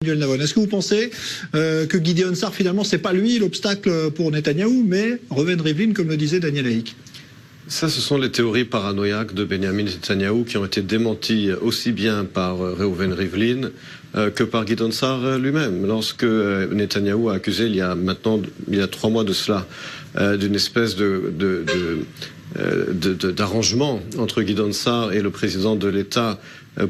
Est-ce que vous pensez que Gideon Sa'ar, finalement, c'est pas lui l'obstacle pour Netanyahou, mais Reuven Rivlin, comme le disait Daniel Haïk? Ça, ce sont les théories paranoïaques de Benjamin Netanyahou qui ont été démenties aussi bien par Reuven Rivlin que par Gideon Sa'ar lui-même. Lorsque Netanyahou a accusé, il y a 3 mois de cela, d'une espèce d'arrangement entre Gideon Sa'ar et le président de l'État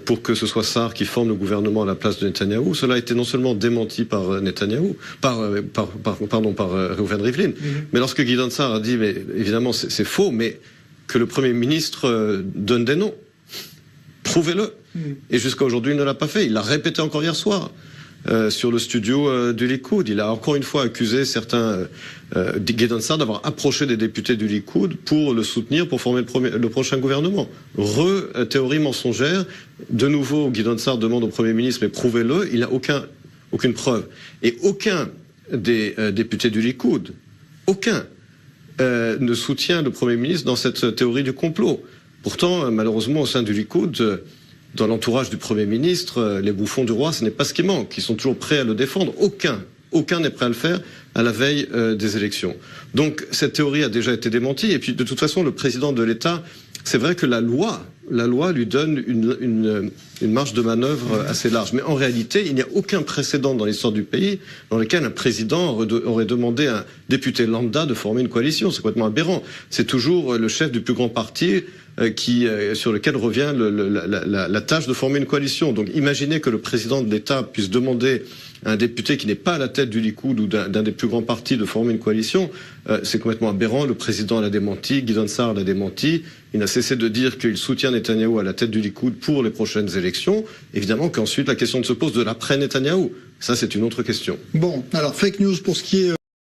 pour que ce soit Sa'ar qui forme le gouvernement à la place de Netanyahou. Cela a été non seulement démenti par Netanyahou, par Reuven Rivlin, mais lorsque Gideon Sa'ar a dit, mais évidemment c'est faux, mais que le Premier ministre donne des noms, prouvez-le. Et jusqu'à aujourd'hui, il ne l'a pas fait. Il l'a répété encore hier soir sur le studio du Likoud. Il a encore une fois accusé certains Gideon Sa'ar d'avoir approché des députés du Likoud pour le soutenir, pour former le prochain gouvernement. Théorie mensongère. De nouveau, Gideon Sa'ar demande au Premier ministre, mais prouvez-le. Il n'a aucune preuve. Et aucun des députés du Likoud, aucun, ne soutient le Premier ministre dans cette théorie du complot. Pourtant, malheureusement, au sein du Likoud, dans l'entourage du Premier ministre, les bouffons du roi, ce n'est pas ce qui manque. Ils sont toujours prêts à le défendre. Aucun n'est prêt à le faire à la veille des élections. Donc cette théorie a déjà été démentie. Et puis de toute façon, le président de l'État, c'est vrai que la loi lui donne une marge de manœuvre assez large. Mais en réalité, il n'y a aucun précédent dans l'histoire du pays dans lequel un président aurait demandé à un député lambda de former une coalition. C'est complètement aberrant. C'est toujours le chef du plus grand parti sur lequel revient la tâche de former une coalition. Donc imaginez que le président de l'État puisse demander à un député qui n'est pas à la tête du Likoud ou d'un des plus grands partis de former une coalition, c'est complètement aberrant. Le président l'a démenti, Gideon Sa'ar l'a démenti. Il n'a cessé de dire qu'il soutient Netanyahou à la tête du Likoud pour les prochaines élections. Évidemment qu'ensuite la question se pose de l'après Netanyahou. Ça, c'est une autre question. Bon, alors fake news pour ce qui est